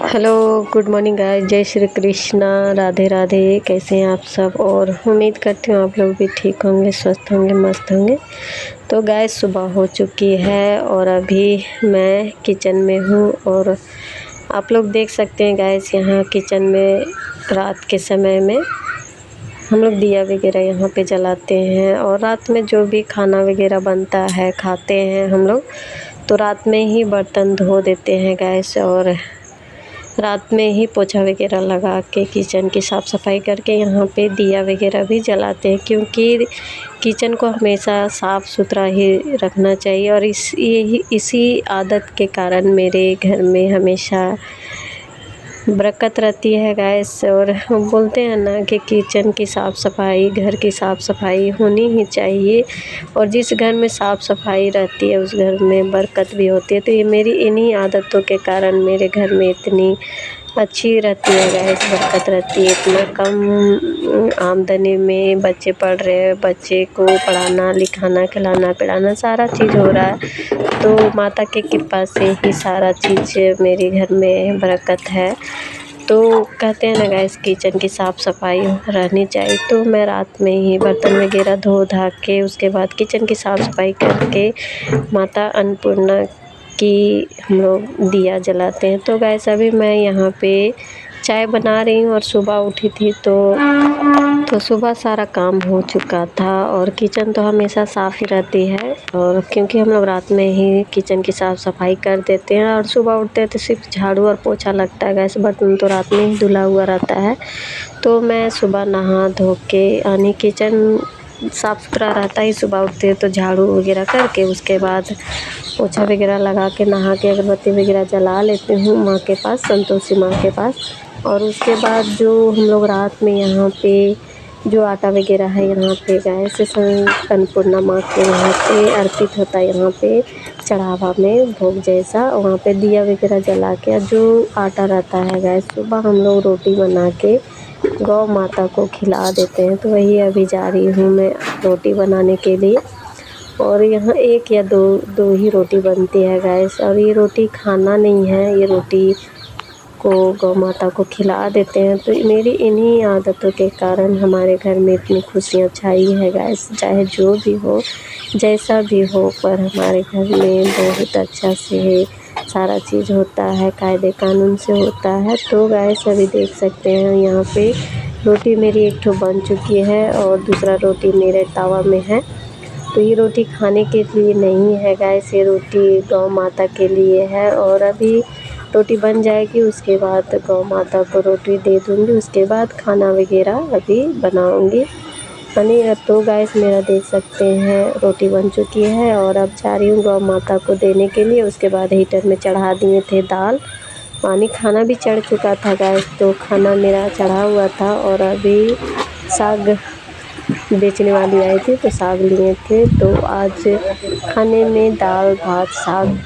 Hello, good morning guys. जय श्री कृष्णा, राधे राधे। कैसे हैं आप सब? और उम्मीद करती हूँ आप लोग भी ठीक होंगे, स्वस्थ होंगे, मस्त होंगे। तो गाइस सुबह हो चुकी है और अभी मैं किचन में हूँ और आप लोग देख सकते हैं गाइस, यहाँ किचन में रात के समय में हम लोग दिया वगैरह यहाँ पे जलाते हैं और रात में जो भी खाना वगैरह बनता है खाते हैं हम लोग, तो रात में ही बर्तन धो देते हैं गैस। और रात में ही पोछा वगैरह लगा के किचन की साफ़ सफाई करके यहाँ पे दिया वगैरह भी जलाते हैं, क्योंकि किचन को हमेशा साफ़ सुथरा ही रखना चाहिए। और इसी आदत के कारण मेरे घर में हमेशा बरकत रहती है गैस। और हम बोलते हैं ना कि किचन की साफ़ सफाई, घर की साफ़ सफाई होनी ही चाहिए। और जिस घर में साफ़ सफाई रहती है उस घर में बरकत भी होती है। तो ये मेरी इन्हीं आदतों के कारण मेरे घर में इतनी अच्छी रहती है गैस, बरकत रहती है। इतना कम आमदनी में बच्चे पढ़ रहे हैं, बच्चे को पढ़ाना लिखाना खिलाना पिलाना सारा चीज़ हो रहा है। तो माता की कृपा से ही सारा चीज़ मेरे घर में बरकत है। तो कहते हैं ना गैस, किचन की साफ़ सफाई रहनी चाहिए। तो मैं रात में ही बर्तन वगैरह धो धा के उसके बाद किचन की साफ़ सफाई करके माता अन्नपूर्णा की हम लोग दिया जलाते हैं। तो गैस अभी मैं यहाँ पे चाय बना रही हूँ और सुबह उठी थी तो सुबह सारा काम हो चुका था। और किचन तो हमेशा साफ़ ही रहती है, और क्योंकि हम लोग रात में ही किचन की साफ़ सफाई कर देते हैं और सुबह उठते हैं तो सिर्फ झाड़ू और पोछा लगता है गैस, बर्तन तो रात में ही धुला हुआ रहता है। तो मैं सुबह नहा धो के यानी किचन साफ़ सुथरा रहता ही, सुबह उठते हैं तो झाड़ू वगैरह करके उसके बाद पोछा वगैरह लगा के नहा के अगरबत्ती वगैरह जला लेती हूँ माँ के पास, संतोषी माँ के पास। और उसके बाद जो हम लोग रात में यहाँ पे जो आटा वगैरह है यहाँ पे गैस अन्नपूर्णा माँ के यहाँ पे अर्पित होता है, यहाँ पे चढ़ावा में भोग जैसा, वहाँ पे दिया वगैरह जला के जो आटा रहता है गैस, सुबह हम लोग रोटी बना के गौ माता को खिला देते हैं। तो वही अभी जा रही हूँ मैं रोटी बनाने के लिए। और यहाँ एक या दो ही रोटी बनती है गैस, और ये रोटी खाना नहीं है, ये रोटी को गौ माता को खिला देते हैं। तो मेरी इन्हीं आदतों के कारण हमारे घर में इतनी खुशियाँ छाई है गैस। चाहे जो भी हो, जैसा भी हो, पर हमारे घर में बहुत अच्छा से सारा चीज़ होता है, कायदे कानून से होता है। तो गैस अभी देख सकते हैं यहाँ पे रोटी मेरी एक ठो बन चुकी है और दूसरा रोटी मेरे तवा में है। तो ये रोटी खाने के लिए नहीं है गैस, ये रोटी गौ माता के लिए है। और अभी रोटी बन जाएगी उसके बाद गौ माता को रोटी दे दूँगी, उसके बाद खाना वगैरह अभी बनाऊँगी। तो गैस मेरा देख सकते हैं रोटी बन चुकी है और अब जा रही हूँ गौ माता को देने के लिए। उसके बाद हीटर में चढ़ा दिए थे दाल पानी, खाना भी चढ़ चुका था गैस, तो खाना मेरा चढ़ा हुआ था। और अभी साग बेचने वाली आई थी तो साग लिए थे, तो आज खाने में दाल भात साग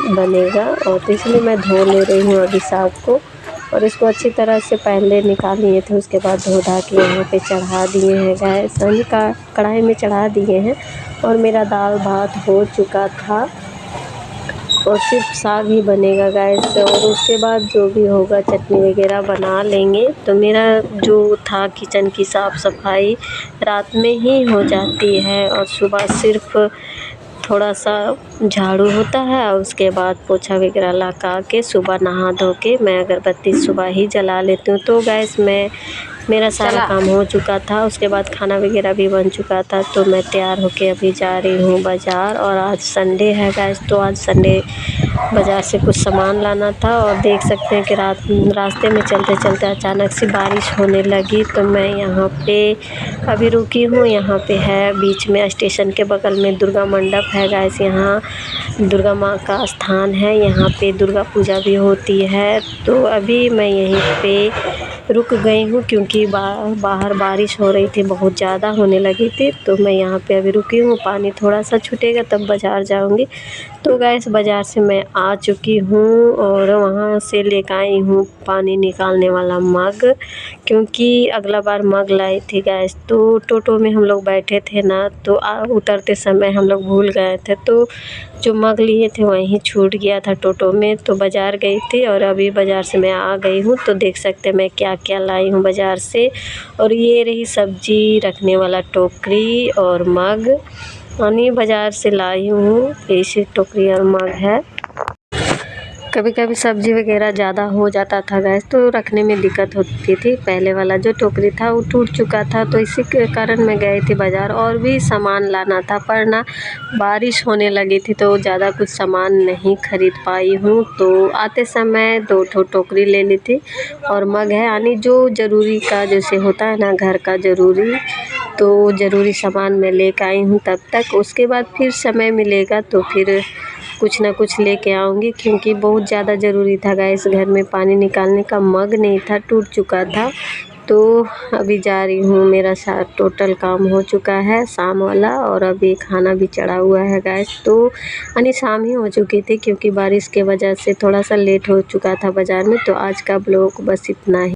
बनेगा। और तो इसलिए मैं धो ले रही हूँ अभी साग को, और इसको अच्छी तरह से पहले निकाल लिए थे, उसके बाद धो धा के यहाँ पे चढ़ा दिए हैं गैस, का कढ़ाई में चढ़ा दिए हैं। और मेरा दाल भात हो चुका था और सिर्फ साग ही बनेगा गैस। और उसके बाद जो भी होगा चटनी वगैरह बना लेंगे। तो मेरा जो था किचन की साफ़ सफाई रात में ही हो जाती है और सुबह सिर्फ थोड़ा सा झाड़ू होता है और उसके बाद पोछा वगैरह लगा के सुबह नहा धो के मैं अगरबत्ती सुबह ही जला लेती हूँ। तो गैस मेरा सारा काम हो चुका था, उसके बाद खाना वगैरह भी बन चुका था। तो मैं तैयार होके अभी जा रही हूँ बाज़ार, और आज संडे है गैस, तो आज संडे बाज़ार से कुछ सामान लाना था। और देख सकते हैं कि रास्ते में चलते चलते अचानक से बारिश होने लगी। तो मैं यहाँ पे अभी रुकी हूँ, यहाँ पे है बीच में स्टेशन के बगल में दुर्गा मंडप है गैस, यहाँ दुर्गा माँ का स्थान है, यहाँ पे दुर्गा पूजा भी होती है। तो अभी मैं यहीं पे रुक गई हूँ क्योंकि बाहर बारिश हो रही थी, बहुत ज़्यादा होने लगी थी। तो मैं यहाँ पे अभी रुकी हूँ, पानी थोड़ा सा छूटेगा तब बाज़ार जाऊँगी। तो गैस बाज़ार से मैं आ चुकी हूँ और वहाँ से लेकर आई हूँ पानी निकालने वाला मग, क्योंकि अगला बार मग लाई थी गैस, तो टोटो में हम लोग बैठे थे ना, तो उतरते समय हम लोग भूल गए थे। तो जो मग लिए थे वहीं छूट गया था टोटो में, तो बाज़ार गई थी और अभी बाज़ार से मैं आ गई हूँ। तो देख सकते हैं मैं क्या क्या लाई हूँ बाज़ार से। और ये रही सब्जी रखने वाला टोकरी और मग, यानी बाज़ार से लाई हूँ। ऐसी टोकरी और मग है। कभी कभी सब्ज़ी वगैरह ज़्यादा हो जाता था गैस, तो रखने में दिक्कत होती थी। पहले वाला जो टोकरी था वो टूट चुका था, तो इसी के कारण मैं गई थी बाज़ार और भी सामान लाना था, पर ना बारिश होने लगी थी तो ज़्यादा कुछ सामान नहीं खरीद पाई हूँ। तो आते समय 2 टोकरी ले ली थी और मग है, यानी जो ज़रूरी का जैसे होता है ना घर का ज़रूरी, तो ज़रूरी सामान मैं लेकर आई हूँ तब तक। उसके बाद फिर समय मिलेगा तो फिर कुछ ना कुछ लेके आऊँगी, क्योंकि बहुत ज़्यादा ज़रूरी था गैस। घर में पानी निकालने का मग नहीं था, टूट चुका था। तो अभी जा रही हूँ, मेरा टोटल काम हो चुका है शाम वाला, और अभी खाना भी चढ़ा हुआ है गैस। तो यानी शाम ही हो चुकी थी, क्योंकि बारिश के वजह से थोड़ा सा लेट हो चुका था बाज़ार में। तो आज का ब्लॉग बस इतना ही।